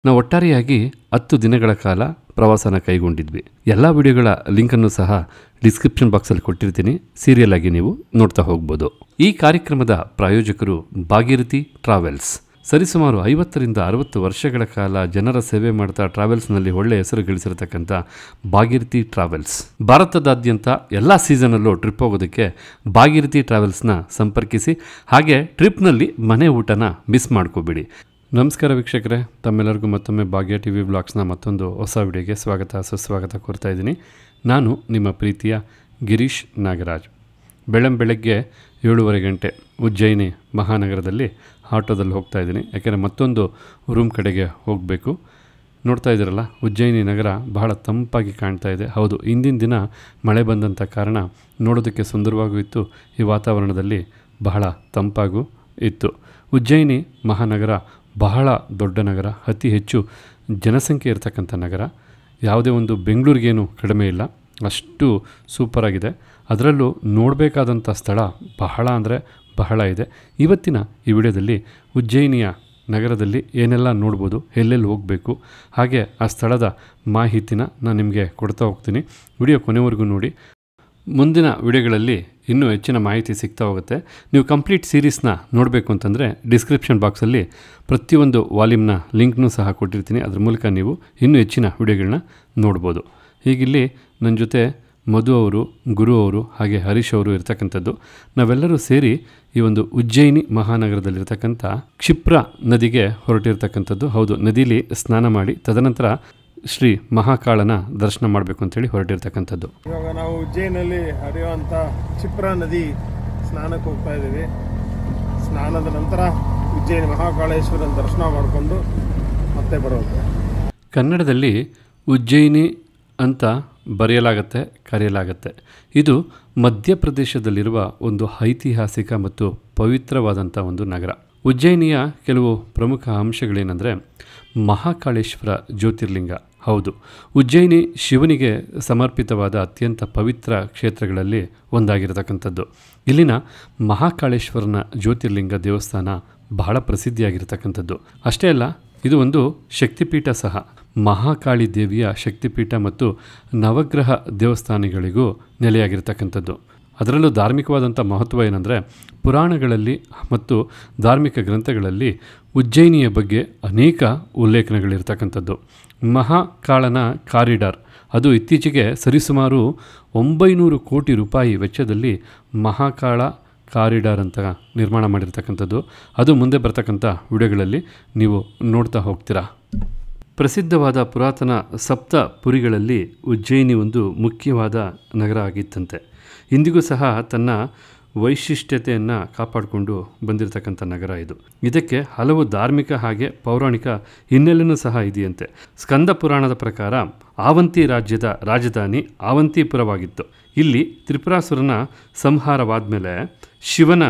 ನಾವು ಒಟ್ಟಾರೆಯಾಗಿ 10 ದಿನಗಳ ಕಾಲ ಪ್ರವಾಸನ ಕೈಗೊಂಡಿದ್ವಿ. ಎಲ್ಲ ವಿಡಿಯೋಗಳ ಲಿಂಕನ್ನು ಸಹ ಡಿಸ್ಕ್ರಿಪ್ಷನ್ ಬಾಕ್ಸಲ್ಲಿ ಕೊಟ್ಟಿರ್ತೀನಿ. ಸೀರಿಯಲ್ ಆಗಿ ನೀವು ನೋಡ್ತಾ ಹೋಗ್ಬೋದು. ಈ ಕಾರ್ಯಕ್ರಮದ ಪ್ರಾಯೋಜಕರು ಭಾಗೀರಥಿ ಟ್ರಾವೆಲ್ಸ್. ಸರಿಸುಮಾರು 50ರಿಂದ 60 ವರ್ಷಗಳ ಕಾಲ ಜನರ ಸೇವೆ ಮಾಡ್ತಾ ಟ್ರಾವೆಲ್ಸ್ನಲ್ಲಿ ಒಳ್ಳೆ ಹೆಸರು ಗಳಿಸಿರತಕ್ಕಂಥ ಭಾಗೀರಥಿ ಟ್ರಾವೆಲ್ಸ್. ಭಾರತದಾದ್ಯಂತ ಎಲ್ಲ ಸೀಸನಲ್ಲೂ ಟ್ರಿಪ್ ಹೋಗೋದಕ್ಕೆ ಭಾಗೀರಥಿ ಟ್ರಾವೆಲ್ಸ್ನ ಸಂಪರ್ಕಿಸಿ. ಹಾಗೆ ಟ್ರಿಪ್ನಲ್ಲಿ ಮನೆ ಊಟನ ಮಿಸ್ ಮಾಡ್ಕೋಬೇಡಿ. ನಮಸ್ಕಾರ ವೀಕ್ಷಕರೇ, ತಮ್ಮೆಲ್ಲರಿಗೂ ಮತ್ತೊಮ್ಮೆ ಭಾಗ್ಯ ಟಿವಿ ಬ್ಲಾಗ್ಸ್ನ ಮತ್ತೊಂದು ಹೊಸ ವಿಡಿಯೋಗೆ ಸುಸ್ವಾಗತ ಕೋರ್ತಾ ಇದ್ದೀನಿ. ನಾನು ನಿಮ್ಮ ಪ್ರೀತಿಯ ಗಿರೀಶ್ ನಾಗರಾಜ್. ಬೆಳಗ್ಗೆ 7:30 ಗಂಟೆ ಉಜ್ಜಯಿನಿ ಮಹಾನಗರದಲ್ಲಿ ಆಟೋದಲ್ಲಿ ಹೋಗ್ತಾ ಇದ್ದೀನಿ. ಯಾಕೆಂದರೆ ಮತ್ತೊಂದು ರೂಮ್ ಕಡೆಗೆ ಹೋಗಬೇಕು. ನೋಡ್ತಾ ಇದ್ದೀರಲ್ಲ, ಉಜ್ಜಯಿನಿ ನಗರ ಬಹಳ ತಂಪಾಗಿ ಕಾಣ್ತಾ ಇದೆ. ಹೌದು, ಇಂದಿನ ದಿನ ಮಳೆ ಬಂದಂಥ ಕಾರಣ ನೋಡೋದಕ್ಕೆ ಸುಂದರವಾಗೂ ಇತ್ತು. ಈ ವಾತಾವರಣದಲ್ಲಿ ಬಹಳ ತಂಪಾಗೂ ಇತ್ತು. ಉಜ್ಜಯಿನಿ ಮಹಾನಗರ ಬಹಳ ದೊಡ್ಡ ನಗರ, ಅತಿ ಹೆಚ್ಚು ಜನಸಂಖ್ಯೆ ಇರತಕ್ಕಂಥ ನಗರ. ಯಾವುದೇ ಒಂದು ಬೆಂಗಳೂರಿಗೇನು ಕಡಿಮೆ ಇಲ್ಲ, ಅಷ್ಟು ಸೂಪರಾಗಿದೆ. ಅದರಲ್ಲೂ ನೋಡಬೇಕಾದಂಥ ಸ್ಥಳ ಬಹಳ ಅಂದರೆ ಬಹಳ ಇದೆ. ಇವತ್ತಿನ ಈ ವಿಡಿಯೋದಲ್ಲಿ ಉಜ್ಜಯಿನಿಯ ನಗರದಲ್ಲಿ ಏನೆಲ್ಲ ನೋಡ್ಬೋದು, ಎಲ್ಲೆಲ್ಲಿ ಹೋಗಬೇಕು, ಹಾಗೆ ಆ ಸ್ಥಳದ ಮಾಹಿತಿನ ನಾನು ನಿಮಗೆ ಕೊಡ್ತಾ ಹೋಗ್ತೀನಿ. ವಿಡಿಯೋ ಕೊನೆವರೆಗೂ ನೋಡಿ. ಮುಂದಿನ ವಿಡಿಯೋಗಳಲ್ಲಿ ಇನ್ನೂ ಹೆಚ್ಚಿನ ಮಾಹಿತಿ ಸಿಗ್ತಾ ಹೋಗುತ್ತೆ. ನೀವು ಕಂಪ್ಲೀಟ್ ಸೀರೀಸ್ನ ನೋಡಬೇಕು ಅಂತಂದರೆ ಡಿಸ್ಕ್ರಿಪ್ಷನ್ ಬಾಕ್ಸಲ್ಲಿ ಪ್ರತಿಯೊಂದು ವಾಲ್ಯೂಮ್ನ ಲಿಂಕ್ನೂ ಸಹ ಕೊಟ್ಟಿರ್ತೀನಿ. ಅದ್ರ ಮೂಲಕ ನೀವು ಇನ್ನೂ ಹೆಚ್ಚಿನ ವಿಡಿಯೋಗಳನ್ನ ನೋಡ್ಬೋದು. ಹೀಗಿಲ್ಲಿ ನನ್ನ ಜೊತೆ ಮಧು ಅವರು, ಗುರು ಅವರು, ಹಾಗೆ ಹರೀಶ್ ಅವರು ಇರ್ತಕ್ಕಂಥದ್ದು. ನಾವೆಲ್ಲರೂ ಸೇರಿ ಈ ಒಂದು ಉಜ್ಜಯಿನಿ ಮಹಾನಗರದಲ್ಲಿರ್ತಕ್ಕಂಥ ಕ್ಷಿಪ್ರ ನದಿಗೆ ಹೊರಟಿರ್ತಕ್ಕಂಥದ್ದು. ಹೌದು, ನದಿಲಿ ಸ್ನಾನ ಮಾಡಿ ತದನಂತರ ಶ್ರೀ ಮಹಾಕಾಳನ ದರ್ಶನ ಮಾಡಬೇಕು ಅಂತೇಳಿ ಹೊರಟಿರ್ತಕ್ಕಂಥದ್ದು. ಇವಾಗ ನಾವು ಉಜ್ಜಯಿನಲ್ಲಿ ಹರಿಯುವಂಥ ಕ್ಷಿಪ್ರ ನದಿ ಸ್ನಾನಕ್ಕೆ ಹೋಗ್ತಾ ಇದ್ದೀವಿ. ಸ್ನಾನದ ನಂತರ ಉಜ್ಜಯಿನಿ ಮಹಾಕಾಳೇಶ್ವರನ ದರ್ಶನ ಮಾಡಿಕೊಂಡು ಮತ್ತೆ ಬರೋದು. ಕನ್ನಡದಲ್ಲಿ ಉಜ್ಜಯಿನಿ ಅಂತ ಬರೆಯಲಾಗತ್ತೆ, ಕರೆಯಲಾಗತ್ತೆ. ಇದು ಮಧ್ಯಪ್ರದೇಶದಲ್ಲಿರುವ ಒಂದು ಐತಿಹಾಸಿಕ ಮತ್ತು ಪವಿತ್ರವಾದಂಥ ಒಂದು ನಗರ. ಉಜ್ಜಯಿನಿಯ ಕೆಲವು ಪ್ರಮುಖ ಅಂಶಗಳೇನೆಂದರೆ ಮಹಾಕಾಳೇಶ್ವರ ಜ್ಯೋತಿರ್ಲಿಂಗ. ಹೌದು, ಉಜ್ಜಯಿನಿ ಶಿವನಿಗೆ ಸಮರ್ಪಿತವಾದ ಅತ್ಯಂತ ಪವಿತ್ರ ಕ್ಷೇತ್ರಗಳಲ್ಲಿ ಒಂದಾಗಿರತಕ್ಕಂಥದ್ದು. ಇಲ್ಲಿನ ಮಹಾಕಾಳೇಶ್ವರನ ಜ್ಯೋತಿರ್ಲಿಂಗ ದೇವಸ್ಥಾನ ಬಹಳ ಪ್ರಸಿದ್ಧಿಯಾಗಿರ್ತಕ್ಕಂಥದ್ದು. ಅಷ್ಟೇ ಅಲ್ಲ, ಇದು ಒಂದು ಶಕ್ತಿಪೀಠ ಸಹ. ಮಹಾಕಾಳಿ ದೇವಿಯ ಶಕ್ತಿಪೀಠ ಮತ್ತು ನವಗ್ರಹ ದೇವಸ್ಥಾನಗಳಿಗೂ ನೆಲೆಯಾಗಿರ್ತಕ್ಕಂಥದ್ದು. ಅದರಲ್ಲೂ ಧಾರ್ಮಿಕವಾದಂಥ ಮಹತ್ವ ಏನಂದರೆ, ಪುರಾಣಗಳಲ್ಲಿ ಮತ್ತು ಧಾರ್ಮಿಕ ಗ್ರಂಥಗಳಲ್ಲಿ ಉಜ್ಜಯಿನಿಯ ಬಗ್ಗೆ ಅನೇಕ ಉಲ್ಲೇಖನಗಳಿರ್ತಕ್ಕಂಥದ್ದು. ಮಹಾಕಾಳನ ಕಾರಿಡಾರ್, ಅದು ಇತ್ತೀಚೆಗೆ ಸರಿಸುಮಾರು 900 ಕೋಟಿ ರೂಪಾಯಿ ವೆಚ್ಚದಲ್ಲಿ ಮಹಾಕಾಳ ಕಾರಿಡಾರ್ ಅಂತ ನಿರ್ಮಾಣ ಮಾಡಿರ್ತಕ್ಕಂಥದ್ದು. ಅದು ಮುಂದೆ ಬರ್ತಕ್ಕಂಥ ವಿಡಿಯೋಗಳಲ್ಲಿ ನೀವು ನೋಡ್ತಾ ಹೋಗ್ತೀರಾ. ಪ್ರಸಿದ್ಧವಾದ ಪುರಾತನ ಸಪ್ತ ಪುರಿಗಳಲ್ಲಿ ಉಜ್ಜಯಿನಿ ಒಂದು ಮುಖ್ಯವಾದ ನಗರ ಆಗಿತ್ತಂತೆ. ಇಂದಿಗೂ ಸಹ ತನ್ನ ವೈಶಿಷ್ಟ್ಯತೆಯನ್ನು ಕಾಪಾಡಿಕೊಂಡು ಬಂದಿರತಕ್ಕಂಥ ನಗರ ಇದು. ಇದಕ್ಕೆ ಹಲವು ಧಾರ್ಮಿಕ ಹಾಗೆ ಪೌರಾಣಿಕ ಹಿನ್ನೆಲೆಯೂ ಸಹ ಇದೆಯಂತೆ. ಸ್ಕಂದ ಪುರಾಣದ ಪ್ರಕಾರ ಆವಂತಿ ರಾಜ್ಯದ ರಾಜಧಾನಿ ಆವಂತಿಪುರವಾಗಿತ್ತು. ಇಲ್ಲಿ ತ್ರಿಪುರಾಸುರನ ಸಂಹಾರವಾದ ಮೇಲೆ ಶಿವನ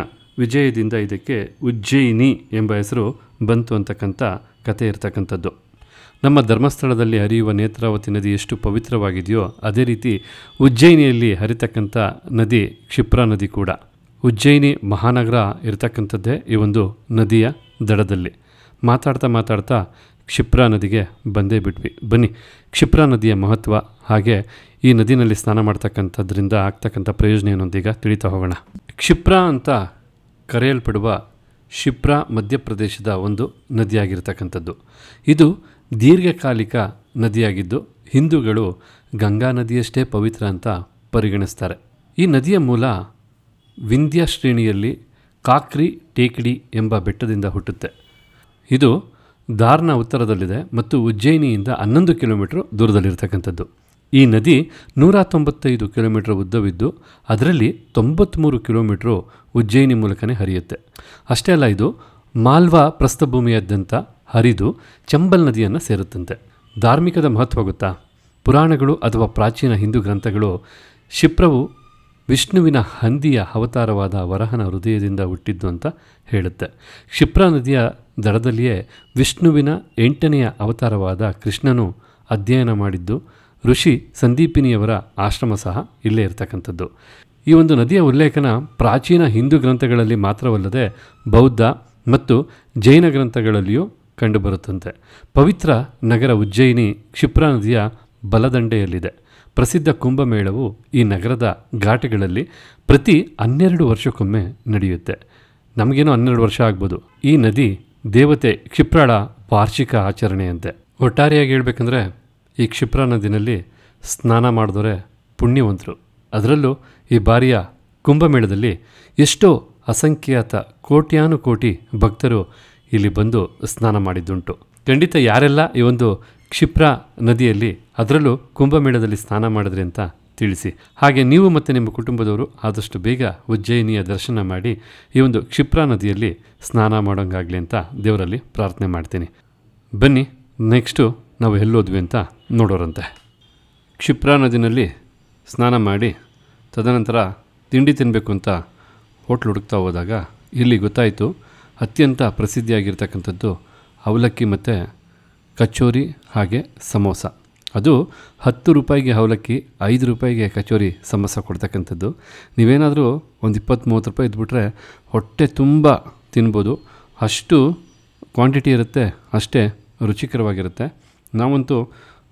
ವಿಜಯದಿಂದ ಇದಕ್ಕೆ ಉಜ್ಜಯಿನಿ ಎಂಬ ಹೆಸರು ಬಂತು ಅಂತಕ್ಕಂಥ ಕಥೆ ಇರತಕ್ಕಂಥದ್ದು. ನಮ್ಮ ಧರ್ಮಸ್ಥಳದಲ್ಲಿ ಹರಿಯುವ ನೇತ್ರಾವತಿ ನದಿ ಎಷ್ಟು ಪವಿತ್ರವಾಗಿದೆಯೋ ಅದೇ ರೀತಿ ಉಜ್ಜಯಿನಿಯಲ್ಲಿ ಹರಿತಕ್ಕಂಥ ನದಿ ಕ್ಷಿಪ್ರಾ ನದಿ ಕೂಡ. ಉಜ್ಜಯಿನಿ ಮಹಾನಗರ ಇರತಕ್ಕಂಥದ್ದೇ ಈ ಒಂದು ನದಿಯ ದಡದಲ್ಲಿ. ಮಾತಾಡ್ತಾ ಕ್ಷಿಪ್ರಾ ನದಿಗೆ ಬಂದೇ ಬಿಟ್ವಿ. ಬನ್ನಿ, ಕ್ಷಿಪ್ರಾ ನದಿಯ ಮಹತ್ವ ಹಾಗೆ ಈ ನದಿನಲ್ಲಿ ಸ್ನಾನ ಮಾಡ್ತಕ್ಕಂಥದ್ರಿಂದ ಆಗ್ತಕ್ಕಂಥ ಪ್ರಯೋಜನ ಏನು ಅಂತ ಈಗ ತಿಳಿತಾ ಹೋಗೋಣ. ಕ್ಷಿಪ್ರಾ ಅಂತ ಕರೆಯಲ್ಪಡುವ ಕ್ಷಿಪ್ರಾ ಮಧ್ಯಪ್ರದೇಶದ ಒಂದು ನದಿಯಾಗಿರ್ತಕ್ಕಂಥದ್ದು. ಇದು ದೀರ್ಘಕಾಲಿಕ ನದಿಯಾಗಿದ್ದು ಹಿಂದೂಗಳು ಗಂಗಾ ನದಿಯಷ್ಟೇ ಪವಿತ್ರ ಅಂತ ಪರಿಗಣಿಸ್ತಾರೆ. ಈ ನದಿಯ ಮೂಲ ವಿಂಧ್ಯ ಶ್ರೇಣಿಯಲ್ಲಿ ಕಾಕ್ರಿ ಟೇಕಡಿ ಎಂಬ ಬೆಟ್ಟದಿಂದ ಹುಟ್ಟುತ್ತೆ. ಇದು ಧಾರ್ನ ಉತ್ತರದಲ್ಲಿದೆ ಮತ್ತು ಉಜ್ಜಯಿನಿಯಿಂದ 11 ಕಿಲೋಮೀಟರ್ ದೂರದಲ್ಲಿರ್ತಕ್ಕಂಥದ್ದು. ಈ ನದಿ 195 ಕಿಲೋಮೀಟರ್ ಉದ್ದವಿದ್ದು ಅದರಲ್ಲಿ 93 ಕಿಲೋಮೀಟರು ಉಜ್ಜಯಿನಿ ಮೂಲಕನೇ ಹರಿಯುತ್ತೆ. ಅಷ್ಟೇ ಅಲ್ಲ, ಇದು ಮಾಲ್ವಾ ಪ್ರಸ್ಥಭೂಮಿಯಾದ್ಯಂತ ಹರಿದು ಚಂಬಲ್ ನದಿಯನ್ನು ಸೇರುತ್ತಂತೆ. ಧಾರ್ಮಿಕದ ಮಹತ್ವ ಗೊತ್ತಾ? ಪುರಾಣಗಳು ಅಥವಾ ಪ್ರಾಚೀನ ಹಿಂದೂ ಗ್ರಂಥಗಳು ಕ್ಷಿಪ್ರವು ವಿಷ್ಣುವಿನ ಹಂದಿಯ ಅವತಾರವಾದ ವರಹನ ಹೃದಯದಿಂದ ಹುಟ್ಟಿದ್ದು ಅಂತ ಹೇಳುತ್ತೆ. ಕ್ಷಿಪ್ರಾ ನದಿಯ ದಡದಲ್ಲಿಯೇ ವಿಷ್ಣುವಿನ 8ನೆಯ ಅವತಾರವಾದ ಕೃಷ್ಣನು ಅಧ್ಯಯನ ಮಾಡಿದ್ದು. ಋಷಿ ಸಂದೀಪಿನಿಯವರ ಆಶ್ರಮ ಸಹ ಇಲ್ಲೇ ಇರತಕ್ಕಂಥದ್ದು. ಈ ಒಂದು ನದಿಯ ಉಲ್ಲೇಖನ ಪ್ರಾಚೀನ ಹಿಂದೂ ಗ್ರಂಥಗಳಲ್ಲಿ ಮಾತ್ರವಲ್ಲದೆ ಬೌದ್ಧ ಮತ್ತು ಜೈನ ಗ್ರಂಥಗಳಲ್ಲಿಯೂ ಕಂಡುಬರುತ್ತಂತೆ. ಪವಿತ್ರ ನಗರ ಉಜ್ಜಯಿನಿ ಕ್ಷಿಪ್ರಾ ನದಿಯ ಬಲದಂಡೆಯಲ್ಲಿದೆ. ಪ್ರಸಿದ್ಧ ಕುಂಭಮೇಳವು ಈ ನಗರದ ಘಾಟಗಳಲ್ಲಿ ಪ್ರತಿ 12 ವರ್ಷಕ್ಕೊಮ್ಮೆ ನಡೆಯುತ್ತೆ. ನಮಗೇನೋ 12 ವರ್ಷ ಆಗ್ಬೋದು. ಈ ನದಿ ದೇವತೆ ಕ್ಷಿಪ್ರಾಳ ವಾರ್ಷಿಕ ಆಚರಣೆಯಂತೆ. ಒಟ್ಟಾರೆಯಾಗಿ ಹೇಳ್ಬೇಕಂದ್ರೆ ಈ ಕ್ಷಿಪ್ರಾ ನದಿನಲ್ಲಿ ಸ್ನಾನ ಮಾಡಿದವರೆ ಪುಣ್ಯವಂತರು. ಅದರಲ್ಲೂ ಈ ಬಾರಿಯ ಕುಂಭಮೇಳದಲ್ಲಿ ಎಷ್ಟೋ ಅಸಂಖ್ಯಾತ ಕೋಟ್ಯಾನುಕೋಟಿ ಭಕ್ತರು ಇಲ್ಲಿ ಬಂದು ಸ್ನಾನ ಮಾಡಿದ್ದುಂಟು. ಖಂಡಿತ ಯಾರೆಲ್ಲ ಈ ಒಂದು ಕ್ಷಿಪ್ರಾ ನದಿಯಲ್ಲಿ ಅದರಲ್ಲೂ ಕುಂಭಮೇಳದಲ್ಲಿ ಸ್ನಾನ ಮಾಡಿದ್ರಿ ಅಂತ ತಿಳಿಸಿ. ಹಾಗೆ ನೀವು ಮತ್ತು ನಿಮ್ಮ ಕುಟುಂಬದವರು ಆದಷ್ಟು ಬೇಗ ಉಜ್ಜಯಿನಿಯ ದರ್ಶನ ಮಾಡಿ ಈ ಒಂದು ಕ್ಷಿಪ್ರಾ ನದಿಯಲ್ಲಿ ಸ್ನಾನ ಮಾಡೋಂಗಾಗಲಿ ಅಂತ ದೇವರಲ್ಲಿ ಪ್ರಾರ್ಥನೆ ಮಾಡ್ತೀನಿ. ಬನ್ನಿ ನೆಕ್ಸ್ಟು ನಾವು ಎಲ್ಲೋದ್ವಿ ಅಂತ ನೋಡೋರಂತೆ. ಕ್ಷಿಪ್ರಾ ನದಿನಲ್ಲಿ ಸ್ನಾನ ಮಾಡಿ ತದನಂತರ ತಿಂಡಿ ತಿನ್ನಬೇಕು ಅಂತ ಹೋಟ್ಲ್ ಹುಡುಕ್ತಾ ಹೋದಾಗ ಇಲ್ಲಿ ಗೊತ್ತಾಯಿತು ಅತ್ಯಂತ ಪ್ರಸಿದ್ಧಿಯಾಗಿರ್ತಕ್ಕಂಥದ್ದು ಅವಲಕ್ಕಿ ಮತ್ತು ಕಚೋರಿ ಹಾಗೆ ಸಮೋಸ. ಅದು 10 ರೂಪಾಯಿಗೆ ಅವಲಕ್ಕಿ, 5 ರೂಪಾಯಿಗೆ ಕಚೋರಿ ಸಮೋಸ ಕೊಡ್ತಕ್ಕಂಥದ್ದು. ನೀವೇನಾದರೂ ಒಂದು 20-30 ರೂಪಾಯಿ ಇದ್ಬಿಟ್ರೆ ಹೊಟ್ಟೆ ತುಂಬ ತಿನ್ಬೋದು. ಅಷ್ಟು ಕ್ವಾಂಟಿಟಿ ಇರುತ್ತೆ, ಅಷ್ಟೇ ರುಚಿಕರವಾಗಿರುತ್ತೆ. ನಾವಂತೂ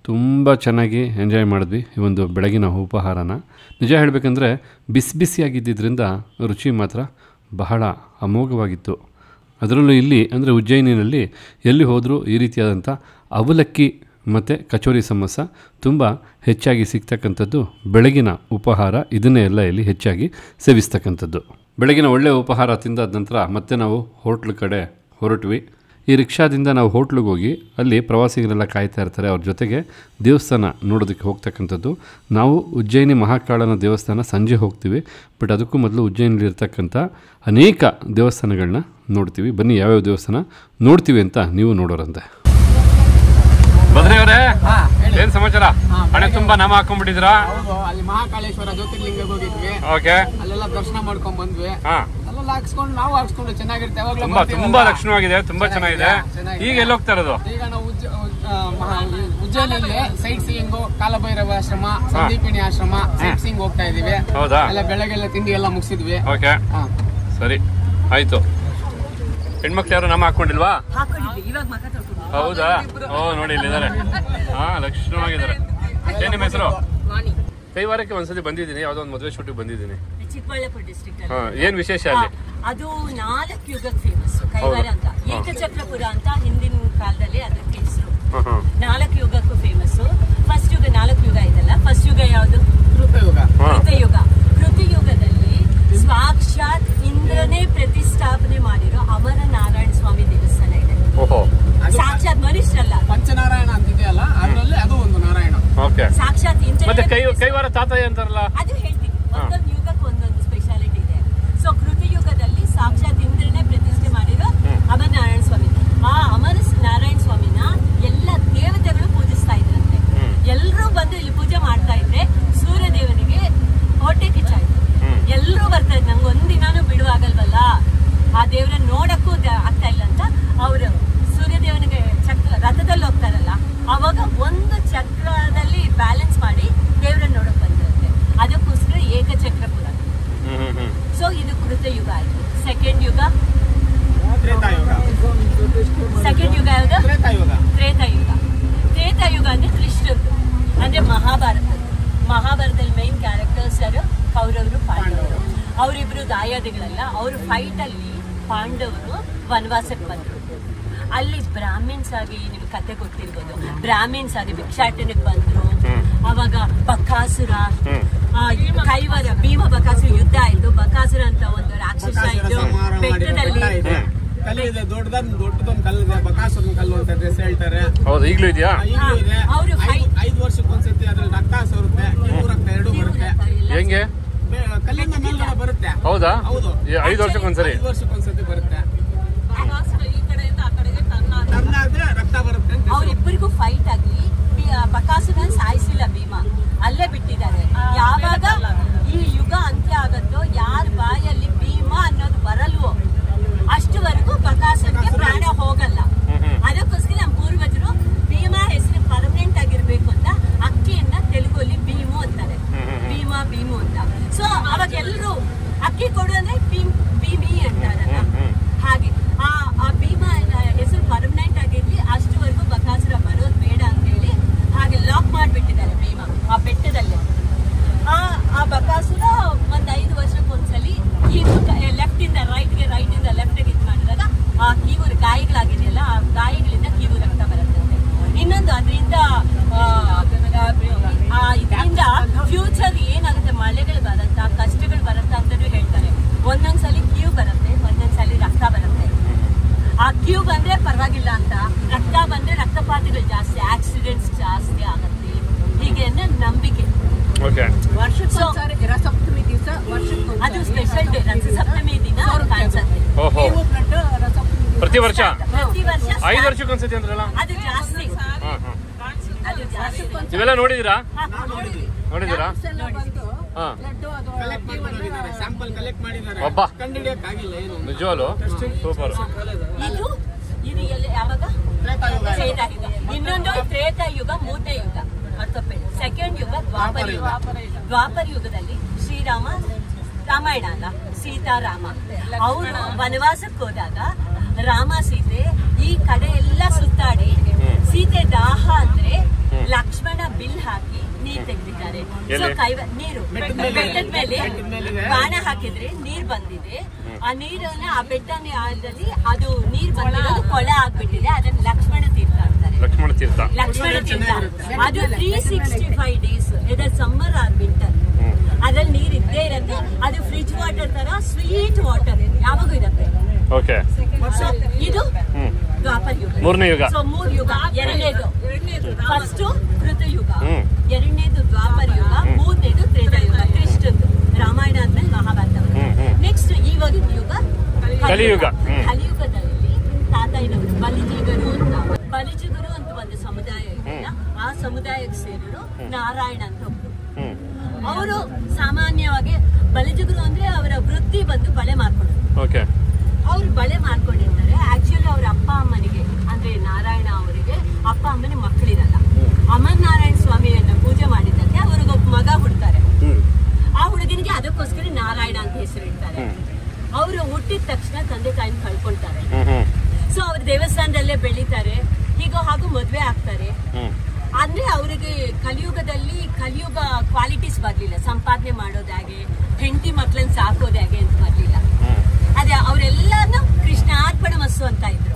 ತುಂಬ ಚೆನ್ನಾಗಿ ಎಂಜಾಯ್ ಮಾಡಿದ್ವಿ ಈ ಒಂದು ಬೆಳಗಿನ ಉಪಹಾರನ. ನಿಜ ಹೇಳಬೇಕಂದ್ರೆ ಬಿಸಿಯಾಗಿದ್ದರಿಂದ ರುಚಿ ಮಾತ್ರ ಬಹಳ ಅಮೋಘವಾಗಿತ್ತು. ಅದರಲ್ಲೂ ಇಲ್ಲಿ ಅಂದರೆ ಉಜ್ಜಯಿನಿನಲ್ಲಿ ಎಲ್ಲಿ ಹೋದರೂ ಈ ರೀತಿಯಾದಂಥ ಅವಲಕ್ಕಿ ಮತ್ತು ಕಚೋರಿ ಸಮೋಸ ತುಂಬ ಹೆಚ್ಚಾಗಿ ಸಿಗ್ತಕ್ಕಂಥದ್ದು. ಬೆಳಗಿನ ಉಪಹಾರ ಇದನ್ನೇ ಎಲ್ಲ ಇಲ್ಲಿ ಹೆಚ್ಚಾಗಿ ಸೇವಿಸ್ತಕ್ಕಂಥದ್ದು. ಬೆಳಗಿನ ಒಳ್ಳೆಯ ಉಪಹಾರ ತಿಂದಾದ ನಂತರ ಮತ್ತೆ ನಾವು ಹೋಟ್ಲ್ ಕಡೆ ಹೊರಟ್ವಿ. ಈ ರಿಕ್ಷಾದಿಂದ ನಾವು ಹೋಟ್ಲಿಗೆ ಹೋಗಿ ಅಲ್ಲಿ ಪ್ರವಾಸಿಗರೆಲ್ಲ ಕಾಯ್ತಾ ಇರ್ತಾರೆ, ಅವ್ರ ಜೊತೆಗೆ ದೇವಸ್ಥಾನ ನೋಡೋದಕ್ಕೆ ಹೋಗ್ತಕ್ಕಂಥದ್ದು. ನಾವು ಉಜ್ಜಯಿನಿ ಮಹಾಕಾಳನ ದೇವಸ್ಥಾನ ಸಂಜೆ ಹೋಗ್ತೀವಿ, ಬಟ್ ಅದಕ್ಕೂ ಮೊದಲು ಉಜ್ಜಯಿನಿಲಿರ್ತಕ್ಕಂಥ ಅನೇಕ ದೇವಸ್ಥಾನಗಳನ್ನ ನೋಡ್ತೀವಿ. ಬನ್ನಿ ಯಾವ್ಯಾವ ದೇವಸ್ಥಾನ ನೋಡ್ತೀವಿ ಅಂತ ನೀವು ನೋಡೋರಂತೆ. ಬದ್ರಿಯವರೇ, ಏನ್ ಸಮಾಚಾರ? ಹಣೆ ತುಂಬಾ ನಾಮ ಹಾಕೊಂಡ್ಬಿಟ್ಟಿದ್ರಾ? ಅಲ್ಲಿ ಮಹಾಕಾಳೇಶ್ವರ ಜ್ಯೋತಿರ್ಲಿಂಗ ಹೋಗಿದ್ವಿ. ಓಕೆ, ಅಲ್ಲೆಲ್ಲ ದರ್ಶನ ಮಾಡ್ಕೊಂಡ್ ಬಂದ್ವಿ. ಅಲ್ಲೆಲ್ಲ ಹಾಕ್ಸ್ಕೊಂಡು ನಾವು ಹಾಕ್ಸ್ಕೊಂಡು ಚೆನ್ನಾಗಿರುತ್ತೆ. ತುಂಬಾ ಲಕ್ಷಣವಾಗಿದೆ, ತುಂಬಾ ಚೆನ್ನಾಗಿದೆ. ಈಗ ಎಲ್ಲಿ ಹೋಗ್ತಾ ಇರೋದು? ಈಗ ನಾವು ಉಜ್ಜಯಿನಿಯಲ್ಲಿ ಸೈಟ್ ಸೀಯಿಂಗು, ಕಾಲಭೈರವ ಆಶ್ರಮ, ಸಂದೀಪಿನಿ ಆಶ್ರಮ ಸೈಟ್ ಸೀಯಿಂಗ್ ಹೋಗ್ತಾ ಇದೀವಿ. ಹೌದಾ? ಎಲ್ಲ ಬೆಳಗ್ಗೆಲ್ಲ ತಿಂಡಿ ಎಲ್ಲ ಮುಗಿಸಿದ್ವಿ. ಓಕೆ, ಸರಿ ಆಯ್ತು. ಹೆಣ್ಮಕ್ಳು ಯಾರು ನಾಮ ಹಾಕೊಂಡಿಲ್ವಾ? ಹೌದಾ? ಓ ನೋಡಿ ಇಲ್ಲಿದ್ದಾರೆ. ಲಕ್ಷಣವಾಗಿದ್ದಾರೆ. ಏನ್ ನಿಮ್ಮ ಹೆಸರು? ಕೈವಾರಕ್ಕೆ ಒಂದ್ಸತಿ ಬಂದಿದ್ದೀನಿ, ಯಾವ್ದೋ ಒಂದು ಮದುವೆ ಶೂಟಿಗೆ ಬಂದಿದ್ದೀನಿ. ಚಿಕ್ಕಬಳ್ಳಾಪುರ ಡಿಸ್ಟ್ರಿಕ್ಟ್ ಏನ್ ವಿಶೇಷ ಅಲ್ಲಿ? ಅದು 4 ಯುಗಕ್ಕೆ ಫೇಮಸ್ ಕೈವಾರ ಅಂತ. ಏಕಚಕ್ರಪುರ ಅಂತ ಹಿಂದಿನ ಕಾಲದಲ್ಲಿ ಅದಕ್ಕೆ ಹೆಸರು. 4 ಯುಗಕ್ಕೂ ಫೇಮಸ್. ಫಸ್ಟ್ ಯುಗ 4 ಯುಗ ಇದೆಲ್ಲ. ಫಸ್ಟ್ ಯುಗ ಯಾವುದು? ಕೃತಯುಗ. ಕೃತಯುಗದಲ್ಲಿ ಸಾಕ್ಷಾತ್ ಇಂದ್ರನೇ ಪ್ರತಿಷ್ಠಾಪನೆ ಮಾಡಿರೋ ಅಮರ ನಾರಾಯಣ ಸ್ವಾಮಿ ದೇವಸ್ಥಾನ ಇದೆ. ಸಾಕ್ಷಾತ್ ಮನುಷ್ಯರಲ್ಲ, ಪಂಚನಾರಾಯಣ ಅಂತಿದೆಯಲ್ಲ, ಅದರಲ್ಲಿ ಅದು ಒಂದು ನಾರಾಯಣ. ಸಾಕ್ಷಾತ್ ಇಂದ್ರ. ಕೈವಾರ ತಾತಯ್ಯ ಅಂತಾರಲ್ಲ, ಅದು ಹೇಳ್ತೀನಿ. ಒಂದೊಂದು ಯುಗಕ್ಕೆ ಒಂದೊಂದು ಸ್ಪೆಷಾಲಿಟಿ ಇದೆ. ಸೊ ಕೃತಯುಗದಲ್ಲಿ ಸಾಕ್ಷಾತ್ ಇಂದ್ರನೇ ಪ್ರತಿಷ್ಠೆ ಮಾಡಿರೋ ಅಮರ ನಾರಾಯಣ ಸ್ವಾಮಿ. ಆ ಅಮರ ನಾರಾಯಣ ಸ್ವಾಮಿನ ಎಲ್ಲ ದೇವತೆಗಳು ಪೂಜಿಸ್ತಾ ಇದ್ರಂತೆ. ಎಲ್ಲರೂ ಬಂದು ಇಲ್ಲಿ ಪೂಜೆ ಮಾಡ್ತಾ ಇದ್ರೆ ಸೂರ್ಯ ದೇವನಿಗೆ ಹೊಟ್ಟೆ ಕಿಚ್ಚಾಯ್ತು. ಎಲ್ಲರೂ ಬರ್ತಾ ಇದ್ರು, ನಂಗೆ ಒಂದಿನಾನು ಬಿಡುವಾಗಲ್ವಲ್ಲ, ಆ ದೇವರನ್ನ ನೋಡಕ್ಕೂ ಆಗ್ತಾ ಇಲ್ಲ ಅಂತ ಅವರು ಸೂರ್ಯದೇವನಿಗೆ ರಥದಲ್ಲಿ ಹೋಗ್ತಾರಲ್ಲ, ಅವಾಗ ಒಂದು ಚಕ್ರದಲ್ಲಿ ಬ್ಯಾಲೆನ್ಸ್ ಮಾಡಿ ದೇವರನ್ನ ನೋಡಕ್ ಬಂದಿರುತ್ತೆ. ಅದಕ್ಕೋಸ್ಕರ ಏಕಚಕ್ರಪುರ. ಸೊ ಇದು ಕೃತಯುಗ ಆಯ್ತು. ಸೆಕೆಂಡ್ ಯುಗ ಯಾವ್ದು? ತ್ರೇತಾಯುಗ. ತ್ರೇತಾಯುಗ ಅಂದ್ರೆ ಕೃಷ್ಣದ್ದು, ಅಂದ್ರೆ ಮಹಾಭಾರತದಲ್ಲಿ ಮೈನ್ ಕ್ಯಾರೆಕ್ಟರ್ಸ್ ಯಾರು? ಕೌರವರು, ಪಾಂಡವರು. ಅವರಿಬ್ರು ದಾಯಾದಿಗಳಲ್ಲ. ಅವರು ಫೈಟ್ ಅಲ್ಲಿ ಪಾಂಡವರು ವನವಾಸಕ್ಕೆ ಬಂದರು. ಅಲ್ಲಿ ಬ್ರಾಹ್ಮಿನ್ಸ್ ಆಗಿ ನಿಮ್ಗೆ ಕತೆ ಗೊತ್ತಿರ್ಬೋದು. ಬ್ರಾಹ್ಮಿನ್ಸ್ ಆಗಿ ಭಿಕ್ಷಾಟನೆಗೆ ಬಂದ್ರು. ಅವಾಗ ಬಕಾಸುರ, ಕೈವಾರ, ಭೀಮ ಬಕಾಸುರ ಯುದ್ಧ ಆಯ್ತು. ಬಕಾಸುರ ಅಂತ ಒಂದು ರಾಕ್ಷಸ ಇದ್ದು ಬೆಟ್ಟದಲ್ಲಿ ದೊಡ್ಡದೊಂದು ಕಲ್ಲಿದೆ, ಬಕಾಸುರನ ಕಲ್ಲು ಅಂತ ಡ್ರೆಸ್ ಹೇಳ್ತಾರೆ. ಈಗಲೂ ಇದೆಯಾ? ಅವರು 5 ವರ್ಷಕ್ಕೊಂದ್ಸತಿ ಅದ್ರಲ್ಲಿ ರಕ್ತ ಸೋರುತ್ತೆ, ರಕ್ತ 2 ಬರುತ್ತೆ. ಹೆಂಗೆ? ಕಲ್ಲಿನ ಮೇಲ್ಗಡೆ ಬರುತ್ತೆ. ಹೌದಾ? ಹೌದು. 5 ವರ್ಷಕ್ಕೊಂದ್ಸರಿ? 5 ವರ್ಷಕ್ಕೊಂದ್ಸತಿ ಬರುತ್ತೆ. ರಕ್ತ ಬರುತ್ತೆ. ಅವರಿಬ್ಬರಿಗೂ ಫೈಟ್ ಆಗಿ ಬಕಾಸುರನ ಸಾಯಿಸಿಲ್ಲ ಭೀಮ, ಅಲ್ಲೇ ಬಿಟ್ಟಿದ್ದಾರೆ. ಯಾವಾಗ ಈ ಯುಗ ಅಂತ್ಯ ಆಗತ್ತೋ, ಯಾರ ಬಾಯಲ್ಲಿ ಭೀಮ ಅನ್ನೋದು ಬರಲ್ವೋ ಅಷ್ಟುವರೆಗೂ ಬಕಾಸುರನಿಗೆ ಪ್ರಾಣ ಹೋಗಲ್ಲ. ಅದಕ್ಕೋಸ್ಕರ ನಮ್ಮ ಪೂರ್ವಜರು ಭೀಮ ಹೆಸರು ಪರ್ಮನೆಂಟ್ ಆಗಿರ್ಬೇಕು ಅಂತ ಅಕ್ಕಿಯನ್ನ ತೆಲುಗಲ್ಲಿ ಭೀಮು ಅಂತಾರೆ. ಭೀಮು ಅಂತ. ಸೊ ಅವಾಗ ಎಲ್ಲರೂ ಅಕ್ಕಿ ಕೊಡು ಅಂದ್ರೆ ಭೀಮಿ ಅಂತಾರಲ್ಲ, ಹಾಗೆ ಆ ಭೀಮ ಹೆಸರು ಪರ್ಮನೆಂಟ್ ಆಗಿ ಓಹೋ. ಬೇವು ಬ್ಲಡ್ ರಸ ಪ್ರತಿ ವರ್ಷ ಪ್ರತಿ ವರ್ಷ 5 ವರ್ಷಕ್ಕೆ ಒಂದ್ಸತಿ ಅಂದ್ರಲ್ಲ. ಅದು ಜಾಸ್ತಿ. ಅದು ಜಾಸ್ತಿ. ನೀವೆಲ್ಲ ನೋಡಿದೀರಾ? ನೋಡಿದೀರಾ? ಸ್ಯಾಂಪಲ್ ಕಲೆಕ್ಟ್ ಮಾಡಿದ್ದಾರೆ. ಒಬ್ಬ ಕಂಡುಹಿಡಿಯಕ್ಕಾಗಿಲ್ಲ ಏನು. ನಿಜವಾಗ್ಲು ಸೂಪರ್. ಇದು ಯಾವಾಗ? ತ್ರೇತಾಯುಗ. ಇನ್ನೊಂದು ತ್ರೇತಾಯುಗ, ಮೂರನೇ ಯುಗ ಆರ್ಥೋಪೆಡ್. ಸೆಕೆಂಡ್ ಯುಗ ದ್ವಾಪರ ಯುಗ. ದ್ವಾಪರ ಯುಗದಲ್ಲಿ ಶ್ರೀರಾಮ, ರಾಮಾಯಣ ಅಲ್ಲ, ಸೀತಾರಾಮ ಅವರು ವನವಾಸಕ್ಕೆ ಹೋದಾಗ ರಾಮ ಸೀತೆ ಈ ಕಡೆ ಎಲ್ಲ ಸುತ್ತಾಡಿ ಸೀತೆ ದಾಹ ಅಂದ್ರೆ ಲಕ್ಷ್ಮಣ ಬಿಲ್ ಹಾಕಿ ನೀರ್ ತೆಗೆದಿದ್ದಾರೆ. ನೀರು ಬೆಟ್ಟದ ಮೇಲೆ ಬಾಣ ಹಾಕಿದ್ರೆ ನೀರ್ ಬಂದಿದೆ. ಆ ನೀರನ್ನ ಆ ಬೆಟ್ಟದಲ್ಲಿ ಅದು ನೀರ್ ಬಂದಿರೋದು ಕೊಳ ಆಗ್ಬಿಟ್ಟಿದೆ. ಅದನ್ನ ಲಕ್ಷ್ಮಣ ತೀರ್ಥ ಅಂತಾರೆ. ಲಕ್ಷ್ಮಣ ತೀರ್ಥ ಅದು 365 ಡೇಸ್, ಇದರ್ ಸಮ್ಮರ್ ಆರ್ ವಿಂಟರ್. ಅದ್ರಲ್ಲಿ ನೀರ್ ಇದ್ದೇ ಇರತ್ತೆ. ಅದು ಫ್ರಿಜ್ ವಾಟರ್ ತರ ಸ್ವೀಟ್ ವಾಟರ್ ಯಾವಾಗೂ ಇರತ್ತೆ. ಇದು ದ್ವಾಪರ ಯುಗ, ಮೂರನೇ ಯುಗ. ಸೊ 3 ಯುಗ. ಎರಡನೇದು ಫಸ್ಟ್ ಕೃತಯುಗ, ಎರಡನೇದು ದ್ವಾಪರ ಯುಗ, ಮೂರನೇದು ತ್ರೇತಾಯುಗ. ಕೃಷ್ಣದ್ದು ರಾಮಾಯಣ ಆದ್ಮೇಲೆ ಮಹಾಭಾರತ. ನೆಕ್ಸ್ಟ್ ಇವಾಗಿನ ಯುಗ ಕಲಿಯುಗ. ಕಲಿಯುಗದಲ್ಲಿ ತಾತಾಯಿನವರು ಬಲಿಜಿಗರು ಅಂತ ಒಂದು ಸಮುದಾಯ ಇದೆಯಲ್ಲ, ಆ ಸಮುದಾಯಕ್ಕೆ ಸೇರಿದ್ರು ನಾರಾಯಣ ಅಂತ ಒಬ್ರು. ಅವರು ಸಾಮಾನ್ಯವಾಗಿ ಬಲಿಜಿಗರು ಅಂದ್ರೆ ಅವರ ವೃತ್ತಿ ಬಂದು ಬಳೆ ಮಾಡ್ಕೊಂಡು ಅವ್ರು ಬಳೆ ಮಾಡ್ಕೊಂಡಿರ್ತಾರೆ. ಆಕ್ಚುಲಿ ಅವ್ರ ಅಪ್ಪ ಅಮ್ಮನಿಗೆ ಅಂದ್ರೆ ನಾರಾಯಣ ಅವರಿಗೆ ಅಪ್ಪ ಅಮ್ಮನ ಮಕ್ಕಳಿರಲ್ಲ. ಅಮರ್ ನಾರಾಯಣ ಸ್ವಾಮಿಯನ್ನ ಪೂಜೆ ಮಾಡಿದ್ದಕ್ಕೆ ಅವ್ರಿಗೊಬ್ಬ ಮಗ ಹುಡ್ತಾರೆ. ಆ ಹುಡುಗನಿಗೆ ಅದಕ್ಕೋಸ್ಕರ ನಾರಾಯಣ ಅಂತ ಹೆಸರಿಡ್ತಾರೆ. ಅವರು ಹುಟ್ಟಿದ ತಕ್ಷಣ ತಂದೆ ತಾಯಿನ ಕಳ್ಕೊಳ್ತಾರೆ. ಸೊ ಅವ್ರ ದೇವಸ್ಥಾನದಲ್ಲೇ ಬೆಳಿತಾರೆ. ಹೀಗೋ ಹಾಗೂ ಮದ್ವೆ ಆಗ್ತಾರೆ. ಅಂದ್ರೆ ಅವರಿಗೆ ಕಲಿಯುಗ ಕ್ವಾಲಿಟೀಸ್ ಬರ್ಲಿಲ್ಲ. ಸಂಪಾದನೆ ಮಾಡೋದು ಹೇಗೆ, ಹೆಂಡತಿ ಮಕ್ಳನ್ನ ಸಾಕೋದು ಹೇಗೆ ಅಂತ ಬರ್ಲಿಲ್ಲ. ಅದೇ ಅವರೆಲ್ಲಾನು ಕೃಷ್ಣಾರ್ಪಣ ಮಸ್ಸು ಅಂತ ಇದ್ರು.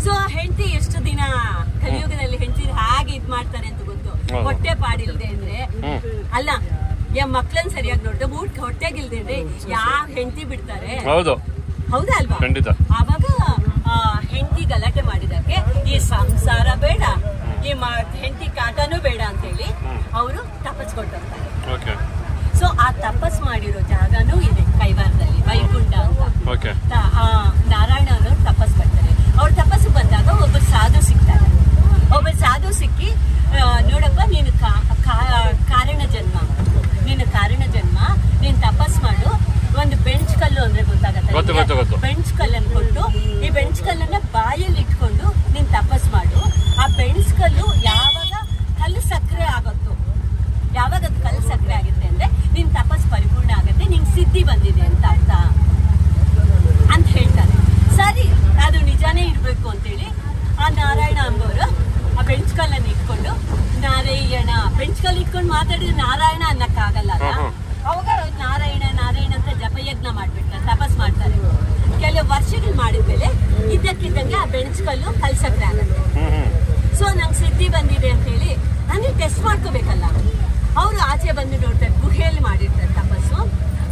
ಸೊ ಹೆಂಡತಿ ಎಷ್ಟು ದಿನ ಕಲಿಯುಗದಲ್ಲಿ ಹೆಂಡತಿ ಹಾಗೆ ಇದ್ ಮಾಡ್ತಾರೆ ಅಂತ ಗೊತ್ತು. ಹೊಟ್ಟೆ ಪಾಡಿಲ್ದೆ ಅಂದ್ರೆ ಅಲ್ಲ, ಮಕ್ಳನ್ನ ಸರಿಯಾಗಿ ನೋಡ್ದೆ ಹೊಟ್ಟೆಗಿಲ್ದೆ ಅಂದ್ರೆ ಯಾವ ಹೆಂಡತಿ ಬಿಡ್ತಾರೆ? ಹೌದಾ ಅಲ್ವಾ? ಆವಾಗ ಹೆಂಡತಿ ಗಲಾಟೆ ಮಾಡಿದಕ್ಕೆ ಈ ಸಂಸಾರ ಬೇಡ, ಈ ಹೆಂಡತಿ ಕಾಟನೂ ಬೇಡ ಅಂತ ಹೇಳಿ ಅವರು ತಪಸ್ ಕೊಟ್ಟಿರ್ತಾರೆ. ಸೊ ಆ ತಪಸ್ ಮಾಡಿರೋ ಜಾಗನೂ ಇದೆ ಕೈವಾರದಲ್ಲಿ, ವೈಕುಂಠ ಅಂತ. ನಾರಾಯಣ ಅವರು ತಪಸ್ ಬರ್ತಾರೆ. ಅವ್ರ ತಪಸ್ಸು ಬಂದಾಗ ಒಬ್ಬ ಸಾಧು ಸಿಗ್ತಾರೆ. ಒಬ್ಬ ಸಾಧು ಸಿಕ್ಕಿ, ನೋಡಪ್ಪ ನೀನು ಕಾರಣ ಜನ್ಮ, ನೀನ್ ತಪಸ್ ಮಾಡು. ಒಂದು ಬೆಂಚ್ ಕಲ್ಲು ಅಂದ್ರೆ ಗೊತ್ತಾಗತ್ತೆ, ಬೆಂಚ್ ಕಲ್ಲನ್ನು ಕೊಟ್ಟು ಈ ಬೆಂಚ್ ಕಲ್ಲನ್ನ ಬಾಯಲ್ಲಿ ಇಟ್ಕೊಂಡು ನೀನ್ ತಪಸ್ ಮಾಡು. ಆ ಬೆಂಚ್ ಕಲ್ಲು ಯಾವಾಗ ಕಲ್ಲು ಸಕ್ಕರೆ ಆಗುತ್ತೋ, ಯಾವಾಗ ಅದು ಕಲ್ಲು ಸಕ್ಕರೆ ಆಗುತ್ತೆ ಅಂದ್ರೆ ನಿನ್ ತಪಸ್ ಪರಿಪೂರ್ಣ ಆಗುತ್ತೆ, ನಿನ್ ಸಿದ್ಧಿ ಬಂದಿದೆ ಅಂತ ಅರ್ಥ ಅಂತ ಹೇಳ್ತಾರೆ. ಸರಿ, ಅದು ನಿಜಾನೇ ಇರ್ಬೇಕು ಅಂತೇಳಿ ಆ ನಾರಾಯಣ ಅಂಬವರು ಆ ಬೆಂಚ್ ಕಲ್ಲನ್ನು ಇಟ್ಕೊಂಡು ನಾರಾಯಣ ಬೆಂಚ್ ಕಲ್ಲು ಇಟ್ಕೊಂಡು ಮಾತಾಡಿದ್ರೆ ನಾರಾಯಣ ಅನ್ನಕ್ಕಾಗಲ್ಲ. ಅವಾಗ ನಾರಾಯಣ ಅಂತ ಜಪಯಜ್ಞ ಮಾಡ್ಬಿಡ್ತಾರೆ, ತಪಸ್ ಮಾಡ್ತಾರೆ. ಕೆಲವು ವರ್ಷಗಳು ಮಾಡಿದ್ಮೇಲೆ ಇದ್ದಕ್ಕಿದ್ದಂಗೆ ಆ ಬೆಂಚ್ ಕಲ್ಲು ಕಲ್ಸಕ್ರೆ ಆಗುತ್ತೆ. ಸೊ ನಂಗೆ ಸಿದ್ಧಿ ಬಂದಿದೆ ಅಂತ ಹೇಳಿ ಅಂದ್ರೆ ಟೆಸ್ಟ್ ಮಾಡ್ಕೋಬೇಕಲ್ಲ. ಅವರು ಆಚೆ ಬಂದು ನೋಡ್ತಾರೆ, ಗುಹೆಯಲ್ಲಿ ಮಾಡಿರ್ತಾರೆ ತಪಸ್ಸು.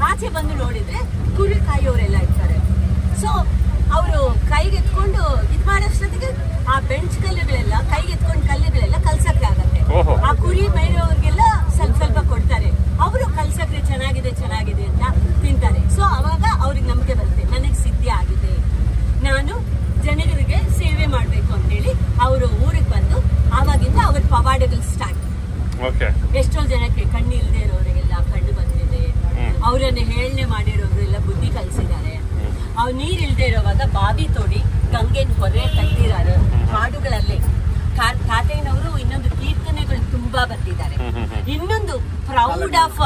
ಆಚೆ ಬಂದು ನೋಡಿದ್ರೆ ಕುರಿ ಕಾಯೋರೆಲ್ಲ ಇರ್ತಾರೆ. ಸೊ ಅವರು ಕೈಗೆ ಎತ್ಕೊಂಡು ಇದ್ ಮಾಡೋಷ್ಟೊತ್ತಿಗೆ ಆ ಬೆಂಚ್ ಕಲ್ಲುಗಳೆಲ್ಲ ಕಲ್ಲುಗಳೆಲ್ಲ ಕಲ್ಸಕ್ರೆ ಆಗತ್ತೆ. ಆ ಕುರಿ ಮೇರೆಯವ್ರಿಗೆಲ್ಲ ಸ್ವಲ್ಪ ಕೊಡ್ತಾರೆ. ಅವರು ಕಲ್ಸಕ್ರೆ ಚೆನ್ನಾಗಿದೆ ಅಂತ ತಿಂತಾರೆ. ಸೊ ಅವಾಗ ಅವ್ರಿಗೆ ನಂಬಿಕೆ ಬರುತ್ತೆ, ನನಗೆ ಸಿದ್ಧಿ ಆಗಿದೆ, ನಾನು ಜನರಿಗೆ ಸೇವೆ ಮಾಡ್ಬೇಕು ಅಂತೇಳಿ ಅವರು ಊರಿಗೆ ಬಂದು ಆವಾಗಿಂದ ಅವ್ರ ಪವಾಡಗಳು ಸ್ಟಾರ್ಟ್. ಎಷ್ಟೋ ಜನಕ್ಕೆ ಕಣ್ಣು ಇಲ್ಲದೆ ಇರೋರಿಗೆಲ್ಲ ಕಣ್ಣು ಬಂದಿದೆ. ಅವರನ್ನ ಹೇಳನೆ ಮಾಡಿರೋರೆಲ್ಲ ಬುದ್ಧಿ ಕಲಿಸಿದ್ದಾರೆ. ಅವ್ರು ನೀರ್ ಇಲ್ದೇ ಇರೋವಾಗ ಬಾವಿ ತೋಡಿ ಗಂಗೆನ ಹೊರೆ ಕಟ್ಟಿದ್ದಾರೆ ಹಾಡುಗಳಲ್ಲಿ. ತಾತಯ್ಯನವರು ಇನ್ನೊಂದು ಕೀರ್ತನೆಗಳು ತುಂಬಾ ಬರ್ತಿದ್ದಾರೆ. ಇನ್ನೊಂದು ಪ್ರೌಡ್ ಆಫ್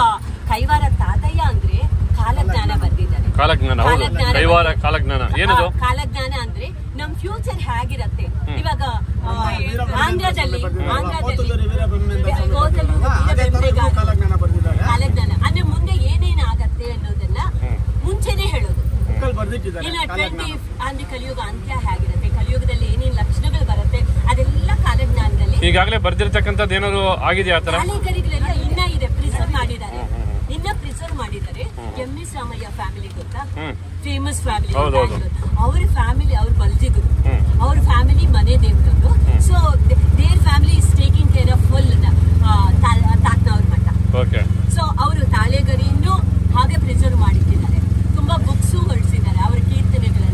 ಕೈವಾರ ತಾತಯ್ಯ ಅಂದ್ರೆ ಕಾಲಜ್ಞಾನ ಬರ್ತಿದ್ದಾರೆ. ಕಾಲಜ್ಞಾನ ಅಂದ್ರೆ ನಮ್ ಫ್ಯೂಚರ್ ಹೇಗಿರತ್ತೆ. ಇವಾಗ ಆಂಧ್ರದಲ್ಲಿ ಕಾಲಜ್ಞಾನ ಅಂದ್ರೆ ಮುಂದೆ ಏನೇನ್ ಆಗತ್ತೆ ಅನ್ನೋದನ್ನ ಮುಂಚೆನೆ ಹೇಳೋದು. ಇನ್ನು 20 ಅಂದ್ರೆ ಕಲಿಯುಗ ಅಂತ್ಯ ಹೇಗಿರುತ್ತೆ, ಕಲಿಯುಗದಲ್ಲಿ ಏನೇನ್ ಲಕ್ಷಣಗಳು ಬರುತ್ತೆ, ಅದೆಲ್ಲ ಕಾಲಜ್ಞಾನದಲ್ಲಿ ಈಗಾಗಲೇ ಬರ್ದಿರ್ತಕ್ಕಂಥದ್ದು ಏನಾದ್ರು ಆಗಿದೆಯಾ? ಕಾಲೇಗರಿಗಳೆಲ್ಲ ಇನ್ನ ಇದೆ, ಪ್ರಿಸರ್ವ್ ಮಾಡಿದ್ದಾರೆ. MS ರಾಮಯ್ಯ ಫ್ಯಾಮಿಲಿ ಗೊತ್ತಾ? Famous family. ಅವ್ರ ಫ್ಯಾಮಿಲಿ, ಅವ್ರ ಬಲ್ಜಿಗರು, ಅವ್ರ ಫ್ಯಾಮಿಲಿ ಮನೆ ದೇವರವರು. So their family is taking care of full ತಾತ್ನವ್ರ ಮಠ. ಸೊ ಅವರು ತಾಳೆಗರಿಯನ್ನು ಹಾಗೆ ಪ್ರಿಸರ್ವ್ ಮಾಡಿಟ್ಟಿದ್ದಾರೆ. ತುಂಬಾ ಬುಕ್ಸು ಹೊರಡಿಸಿದ್ದಾರೆ ಅವ್ರ ಕೀರ್ತನೆಗಳ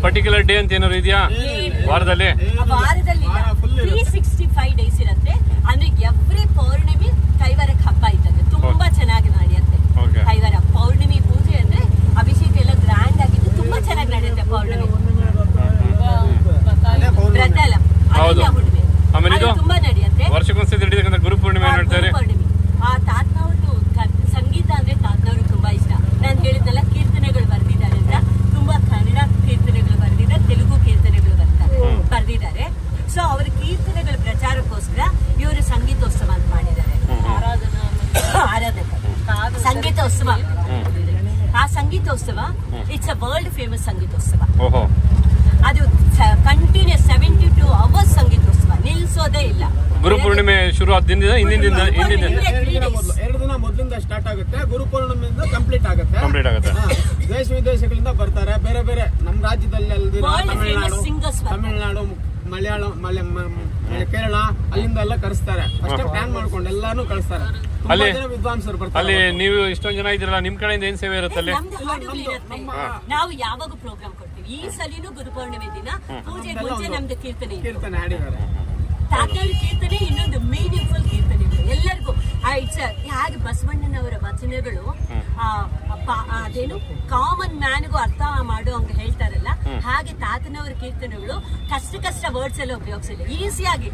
ಪರ್ಟಿಕ್ಯುಲರ್ ಡೇ ಅಂತ ಏನಾದ್ರು ಇದೆಯಾ ವಾರದಲ್ಲಿ? ವಾರದಲ್ಲಿ 365 ಡೇಸ್ ಇರುತ್ತೆ. ಅಂದ್ರೆ ಎವ್ರಿ ಪೌರ್ಣಿಮೆ ಕೈವಾರಕ್ಕೆ ಹಬ್ಬ ಇರ್ತದೆ, ತುಂಬಾ ಚೆನ್ನಾಗಿ ನಡೆಯುತ್ತೆ. ಕೈವಾರ ಪೌರ್ಣಿಮೆ ಪೂಜೆ ಅಂದ್ರೆ ಅಭಿಷೇಕ ಎಲ್ಲ ಗ್ರ್ಯಾಂಡ್ ಆಗಿದ್ದು ತುಂಬಾ ಚೆನ್ನಾಗಿ ನಡೆಯುತ್ತೆ. ಪೌರ್ಣಿಮೆ ವ್ರತ ಎಲ್ಲ ಹುಣ್ಣಿಮೆ ತುಂಬಾ ನಡೆಯುತ್ತೆ. ವರ್ಷಕ್ಕೊಂದ್ಸತಿ ನಡೀತಕ್ಕಂಥ ಗುರು ಪೂರ್ಣಿಮೆ ಹೇಳ್ತಾರೆ. ಆ ತಾತನವ್ರದ್ದು ಸಂಗೀತ ಅಂದ್ರೆ ತಾತನವ್ರಿಗೆ ತುಂಬಾ ಇಷ್ಟ. ನಾನು ಹೇಳಿದ್ನಲ್ಲ ಕೀರ್ತನೆಗಳು ಬರ್ದಿದ್ದಾರೆ ಅಂತ, ತುಂಬಾ ಕನ್ನಡ ಕೀರ್ತನೆಗಳು ಬರ್ದಿದ್ದಾರೆ, ತೆಲುಗು ಕೀರ್ತನೆಗಳು ಬರ್ದಿದ್ದಾರೆ. ಸೊ ಅವ್ರ ಕೀರ್ತನೆಗಳ ಪ್ರಚಾರಕ್ಕೋಸ್ಕರ ಇವರು ಸಂಗೀತೋತ್ಸವ ಅಂತ ಮಾಡಿದ್ದಾರೆ. ಆರಾಧನೆ ಸಂಗೀತೋತ್ಸವ. ಆ ಸಂಗೀತೋತ್ಸವ ಇಟ್ಸ್ ಅ ವರ್ಲ್ಡ್ ಫೇಮಸ್ ಸಂಗೀತೋತ್ಸವ. ಅದು ಕಂಟಿನ್ಯೂಸ್ 72 ಅವರ್ಸ್ ಸಂಗೀತೋತ್ಸವ, ನಿಲ್ಸೋದೇ ಇಲ್ಲ. ಗುರು ಪೂರ್ಣಿಮೆ ಶುರು ಆದ ದಿನದಿಂದ 2 ದಿನ ಮೊದಲಿಂದ ಸ್ಟಾರ್ಟ್ ಆಗುತ್ತೆ. ಗುರು ಪೂರ್ಣಿಮೆಯಿಂದ ಕಂಪ್ಲೀಟ್ ಆಗುತ್ತೆ. ದೇಶ ವಿದೇಶಗಳಿಂದ ಬರ್ತಾರೆ. ಬೇರೆ ಬೇರೆ ನಮ್ಮ ರಾಜ್ಯದಲ್ಲಿ ಅಲ್ದಿರ ತಮಿಳುನಾಡು, ಮಲಯಾಳಂ, ಕೇರಳ ಅಲ್ಲಿಂದ ಎಲ್ಲ ಕರೆಸ್ತಾರೆ. ಅಷ್ಟೇ ಪ್ಲಾನ್ ಮಾಡ್ಕೊಂಡು ಎಲ್ಲಾನು ಕಳಿಸ್ತಾರೆ. ವಿದ್ವಾಂಸರು ಬರ್ತಾರೆ. ಅಲ್ಲಿ ನೀವು ಇಷ್ಟೊಂದು ಜನ ಇದ್ರಲ್ಲ, ನಿಮ್ ಕಡೆಯಿಂದ ಏನ್ ಸೇವೆ ಇರುತ್ತೆ ಅಲ್ಲಿ? ನಾವು ಯಾವಾಗ ಪ್ರೋಗ್ರಾಮ್ ಕೊಡ್ತೀವಿ. ಈ ಸಲಿನೂ ಗುರು ಪೌರ್ಣಿಮೆ ದಿನ ಪೂಜೆ ಮುಂಚೆ ನಮ್ದು ಕೀರ್ತನೆ ಹಾಡಿದ್ದಾರೆ. ತಾತವ್ರ ಕೀರ್ತನೆ ಇನ್ನೊಂದು ಮೀನಿಂಗ್ಫುಲ್ ಕೀರ್ತನೆ ಎಲ್ಲರಿಗೂ. ಹಾಗೆ ಬಸವಣ್ಣನವರ ವಚನಗಳು ಅದೇನು ಕಾಮನ್ ಮ್ಯಾನ್ಗೂ ಅರ್ಥ ಮಾಡೋ ಹಂಗ ಹೇಳ್ತಾರಲ್ಲ, ಹಾಗೆ ತಾತನವರ ಕೀರ್ತನೆಗಳು ಕಷ್ಟ ವರ್ಡ್ಸ್ ಎಲ್ಲ ಉಪಯೋಗಿಸಿಲ್ಲ, ಈಸಿಯಾಗಿ